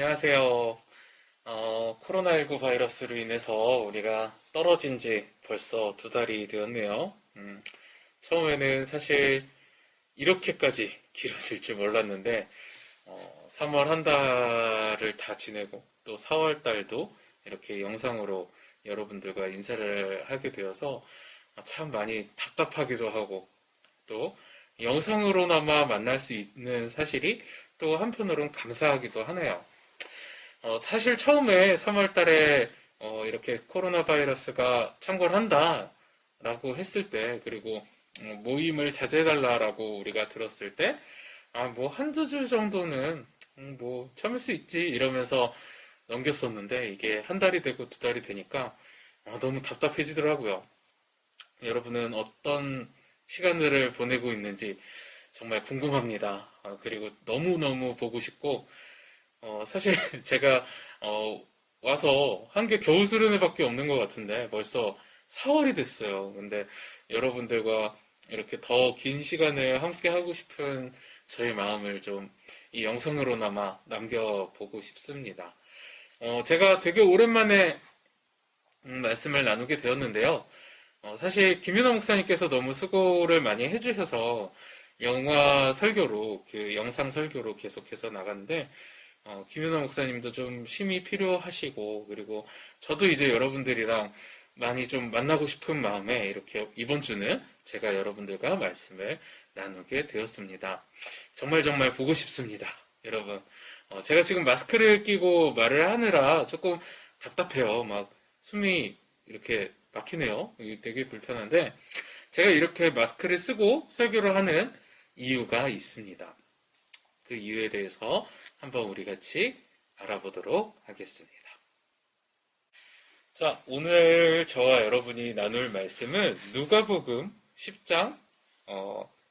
안녕하세요. 코로나19 바이러스로 인해서 우리가 떨어진 지 벌써 2달이 되었네요. 처음에는 사실 이렇게까지 길어질 줄 몰랐는데, 3월 한 달을 다 지내고, 또 4월 달도 이렇게 영상으로 여러분들과 인사를 하게 되어서 참 많이 답답하기도 하고, 또 영상으로나마 만날 수 있는 사실이 또 한편으로는 감사하기도 하네요. 사실 처음에 3월 달에 이렇게 코로나 바이러스가 창궐한다 라고 했을 때, 그리고 모임을 자제해달라라고 우리가 들었을 때, 뭐 한두 주 정도는 뭐 참을 수 있지 이러면서 넘겼었는데, 이게 한 달이 되고 2달이 되니까 너무 답답해지더라고요. 여러분은 어떤 시간들을 보내고 있는지 정말 궁금합니다. 그리고 너무너무 보고 싶고, 사실 제가 와서 한 게 겨울 수련회밖에 없는 것 같은데 벌써 4월이 됐어요. 근데 여러분들과 이렇게 더 긴 시간을 함께 하고 싶은 저의 마음을 좀 이 영상으로나마 남겨보고 싶습니다. 제가 되게 오랜만에 말씀을 나누게 되었는데요. 사실 김윤호 목사님께서 너무 수고를 많이 해주셔서 영화 설교로, 그 영상 설교로 계속해서 나갔는데, 김윤아 목사님도 좀 쉼이 필요하시고, 그리고 저도 이제 여러분들이랑 많이 좀 만나고 싶은 마음에 이렇게 이번 주는 제가 여러분들과 말씀을 나누게 되었습니다. 정말 정말 보고 싶습니다. 여러분. 제가 지금 마스크를 끼고 말을 하느라 조금 답답해요. 막 숨이 이렇게 막히네요. 이게 되게 불편한데, 제가 이렇게 마스크를 쓰고 설교를 하는 이유가 있습니다. 그 이유에 대해서 한번 우리 같이 알아보도록 하겠습니다. 자, 오늘 저와 여러분이 나눌 말씀은 누가복음 10장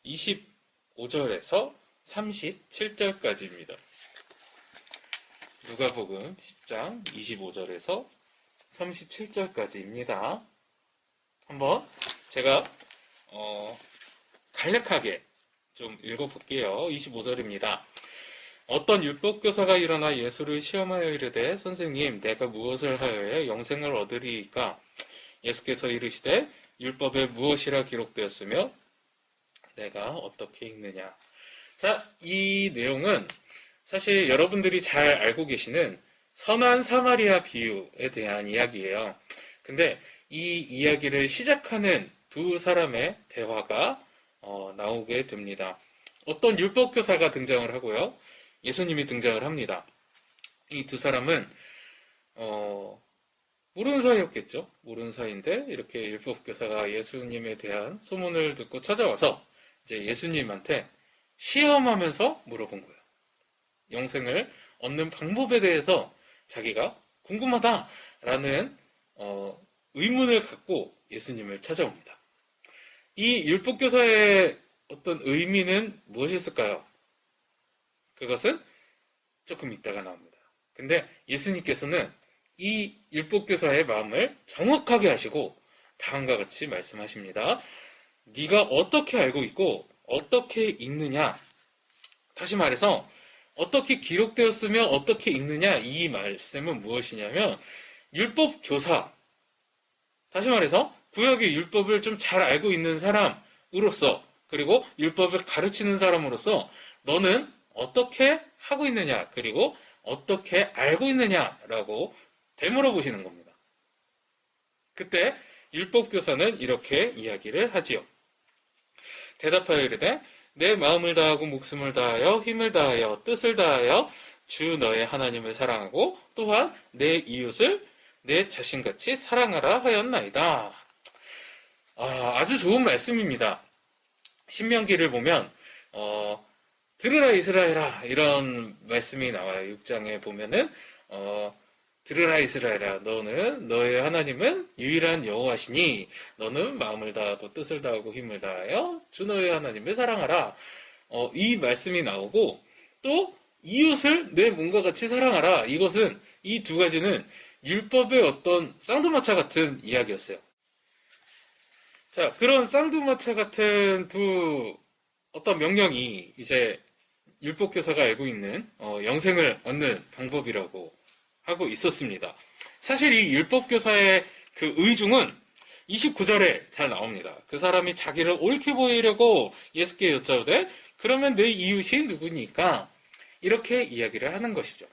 25절에서 37절까지입니다. 누가복음 10장 25절에서 37절까지입니다. 한번 제가 간략하게 좀 읽어볼게요. 25절입니다. 어떤 율법교사가 일어나 예수를 시험하여 이르되 선생님 내가 무엇을 하여야 영생을 얻으리이까? 예수께서 이르시되 율법에 무엇이라 기록되었으며 내가 어떻게 읽느냐. 자, 이 내용은 사실 여러분들이 잘 알고 계시는 선한 사마리아 비유에 대한 이야기예요. 근데 이 이야기를 시작하는 두 사람의 대화가 나오게 됩니다. 어떤 율법교사가 등장을 하고요. 예수님이 등장을 합니다. 이 두 사람은 모르는 사이였겠죠. 모르는 사이인데 이렇게 율법교사가 예수님에 대한 소문을 듣고 찾아와서 이제 예수님한테 시험하면서 물어본 거예요. 영생을 얻는 방법에 대해서 자기가 궁금하다라는 의문을 갖고 예수님을 찾아옵니다. 이 율법교사의 어떤 의미는 무엇이었을까요? 그것은 조금 이따가 나옵니다. 근데 예수님께서는 이 율법교사의 마음을 정확하게 하시고 다음과 같이 말씀하십니다. 네가 어떻게 알고 있고 어떻게 읽느냐? 다시 말해서 어떻게 기록되었으며 어떻게 읽느냐? 이 말씀은 무엇이냐면 율법교사, 다시 말해서 구약의 율법을 좀 잘 알고 있는 사람으로서, 그리고 율법을 가르치는 사람으로서 너는 어떻게 하고 있느냐, 그리고 어떻게 알고 있느냐라고 되물어보시는 겁니다. 그때 율법교사는 이렇게 이야기를 하지요. 대답하여 이르되 내 마음을 다하고 목숨을 다하여 힘을 다하여 뜻을 다하여 주 너의 하나님을 사랑하고 또한 내 이웃을 내 자신같이 사랑하라 하였나이다. 아주 좋은 말씀입니다. 신명기를 보면 들으라 이스라엘아 이런 말씀이 나와요. 6장에 보면은 들으라 이스라엘아 너는 너의 하나님은 유일한 여호와시니 너는 마음을 다하고 뜻을 다하고 힘을 다하여 주 너의 하나님을 사랑하라. 이 말씀이 나오고 또 이웃을 내 몸과 같이 사랑하라. 이것은 이 두 가지는 율법의 어떤 쌍두마차 같은 이야기였어요. 자, 그런 쌍두마차 같은 두 어떤 명령이 이제 율법교사가 알고 있는 영생을 얻는 방법이라고 하고 있었습니다. 사실 이 율법교사의 그 의중은 29절에 잘 나옵니다. 그 사람이 자기를 옳게 보이려고 예수께 여짜오되 그러면 내 이웃이 누구니까 이렇게 이야기를 하는 것이죠.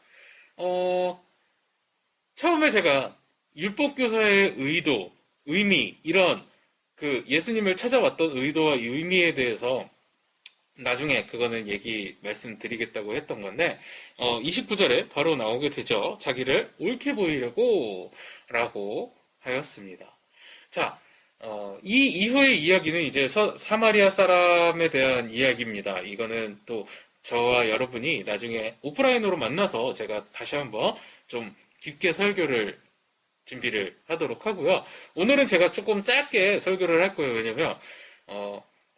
처음에 제가 율법교사의 의도, 의미, 이런 그 예수님을 찾아왔던 의도와 의미에 대해서 나중에 그거는 말씀드리겠다고 했던 건데, 29절에 바로 나오게 되죠. 자기를 옳게 보이려고 라고 하였습니다. 자, 이 이후의 이야기는 이제 사마리아 사람에 대한 이야기입니다. 이거는 또 저와 여러분이 나중에 오프라인으로 만나서 제가 다시 한번 좀 깊게 설교를 준비를 하도록 하고요. 오늘은 제가 조금 짧게 설교를 할 거예요. 왜냐면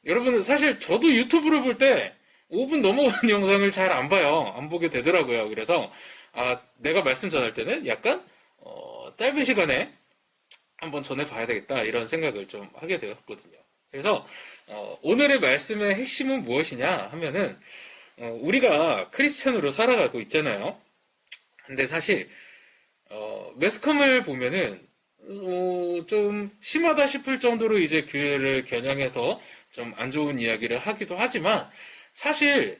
여러분 사실 저도 유튜브를 볼 때 5분 넘어간 영상을 잘 안 봐요. 안 보게 되더라고요. 그래서 내가 말씀 전할 때는 약간 짧은 시간에 한번 전해봐야 되겠다 이런 생각을 좀 하게 되었거든요. 그래서 오늘의 말씀의 핵심은 무엇이냐 하면은 우리가 크리스천으로 살아가고 있잖아요. 근데 사실 매스컴을 보면은 좀 심하다 싶을 정도로 이제 교회를 겨냥해서 좀 안 좋은 이야기를 하기도 하지만 사실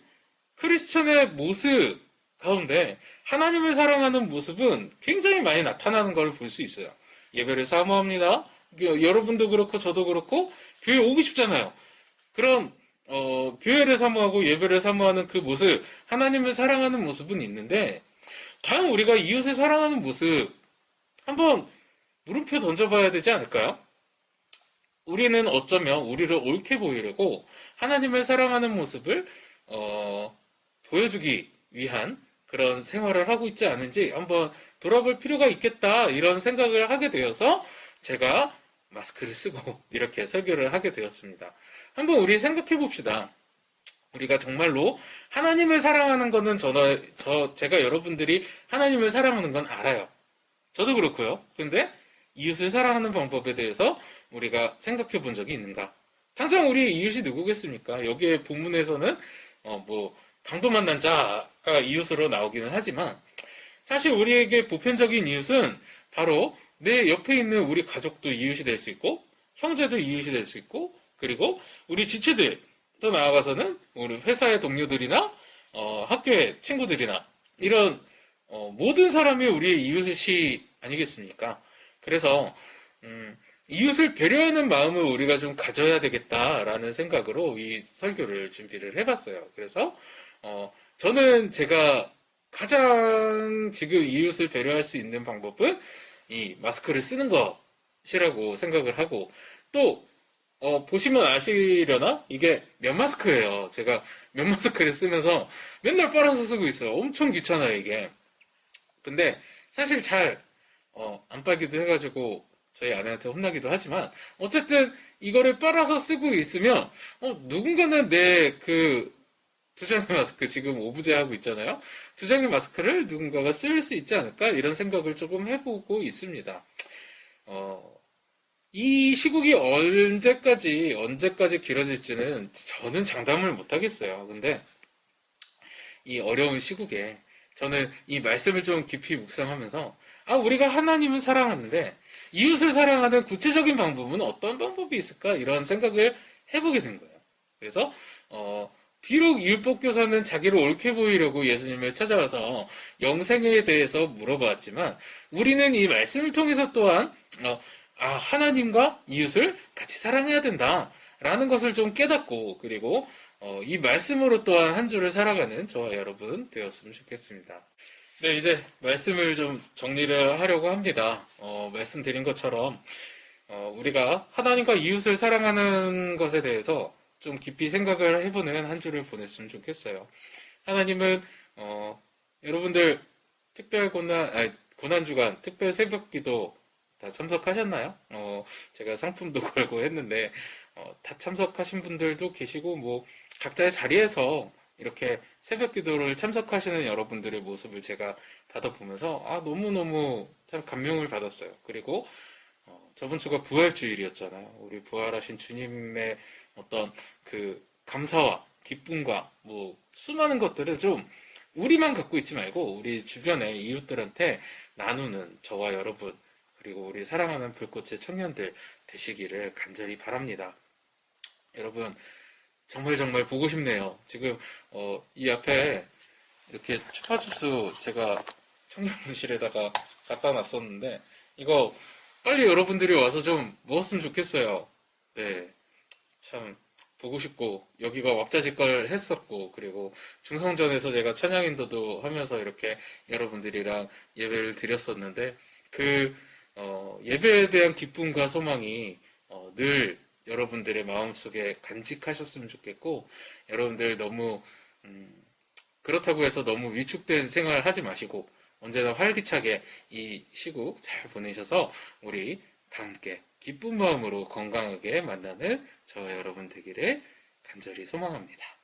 크리스천의 모습 가운데 하나님을 사랑하는 모습은 굉장히 많이 나타나는 걸 볼 수 있어요. 예배를 사모합니다. 여러분도 그렇고 저도 그렇고 교회 오고 싶잖아요. 그럼 교회를 사모하고 예배를 사모하는 그 모습, 하나님을 사랑하는 모습은 있는데 과연 우리가 이웃을 사랑하는 모습 한번 물음표 던져봐야 되지 않을까요? 우리는 어쩌면 우리를 옳게 보이려고 하나님을 사랑하는 모습을 보여주기 위한 그런 생활을 하고 있지 않은지 한번 돌아볼 필요가 있겠다 이런 생각을 하게 되어서 제가 마스크를 쓰고 이렇게 설교를 하게 되었습니다. 한번 우리 생각해 봅시다. 우리가 정말로 하나님을 사랑하는 거는 제가 여러분들이 하나님을 사랑하는 건 알아요. 저도 그렇고요. 근데 이웃을 사랑하는 방법에 대해서 우리가 생각해 본 적이 있는가? 당장 우리 이웃이 누구겠습니까? 여기에 본문에서는 강도 만난 자가 이웃으로 나오기는 하지만 사실 우리에게 보편적인 이웃은 바로 내 옆에 있는 우리 가족도 이웃이 될 수 있고 형제도 이웃이 될 수 있고 그리고 우리 지체들 또 나아가서는 우리 회사의 동료들이나 학교의 친구들이나 이런 모든 사람이 우리의 이웃이 아니겠습니까? 그래서 이웃을 배려하는 마음을 우리가 좀 가져야 되겠다라는 생각으로 이 설교를 준비를 해봤어요. 그래서 저는 제가 가장 지금 이웃을 배려할 수 있는 방법은 이 마스크를 쓰는 것이라고 생각을 하고 또 보시면 아시려나? 이게 면 마스크예요. 제가 면 마스크를 쓰면서 맨날 빨아서 쓰고 있어요. 엄청 귀찮아요, 이게. 근데 사실 잘 안 빨기도 해가지고 저희 아내한테 혼나기도 하지만 어쨌든 이거를 빨아서 쓰고 있으면 누군가는 내 그 두 장의 마스크 지금 오브제 하고 있잖아요. 두 장의 마스크를 누군가가 쓸 수 있지 않을까 이런 생각을 조금 해보고 있습니다. 이 시국이 언제까지 길어질지는 저는 장담을 못 하겠어요. 근데 이 어려운 시국에 저는 이 말씀을 좀 깊이 묵상하면서 우리가 하나님을 사랑하는데 이웃을 사랑하는 구체적인 방법은 어떤 방법이 있을까 이런 생각을 해보게 된 거예요. 그래서 비록 율법교사는 자기를 옳게 보이려고 예수님을 찾아와서 영생에 대해서 물어봤지만 우리는 이 말씀을 통해서 또한 하나님과 이웃을 같이 사랑해야 된다라는 것을 좀 깨닫고 그리고 이 말씀으로 또한 한 주를 살아가는 저와 여러분 되었으면 좋겠습니다. 네, 이제 말씀을 좀 정리를 하려고 합니다. 말씀드린 것처럼 우리가 하나님과 이웃을 사랑하는 것에 대해서 좀 깊이 생각을 해보는 한 주를 보냈으면 좋겠어요. 하나님은 여러분들 특별 고난주간 특별 새벽기도 다 참석하셨나요? 제가 상품도 걸고 했는데 다 참석하신 분들도 계시고 각자의 자리에서 이렇게 새벽 기도를 참석하시는 여러분들의 모습을 제가 받아보면서 너무너무 참 감명을 받았어요. 그리고 저번 주가 부활주일이었잖아요. 우리 부활하신 주님의 어떤 그 감사와 기쁨과 뭐 수많은 것들을 좀 우리만 갖고 있지 말고 우리 주변의 이웃들한테 나누는 저와 여러분 그리고 우리 사랑하는 불꽃의 청년들 되시기를 간절히 바랍니다. 여러분 정말 정말 보고 싶네요. 지금 이 앞에 이렇게 추파춥스 제가 청년부실에다가 갖다 놨었는데 이거 빨리 여러분들이 와서 좀 먹었으면 좋겠어요. 네, 참 보고 싶고 여기가 왁자지껄 했었고 그리고 중성전에서 제가 찬양인도도 하면서 이렇게 여러분들이랑 예배를 드렸었는데 그 예배에 대한 기쁨과 소망이 늘 여러분들의 마음속에 간직하셨으면 좋겠고 여러분들 너무 그렇다고 해서 너무 위축된 생활 하지 마시고 언제나 활기차게 이 시국 잘 보내셔서 우리 다 함께 기쁜 마음으로 건강하게 만나는 저와 여러분 되기를 간절히 소망합니다.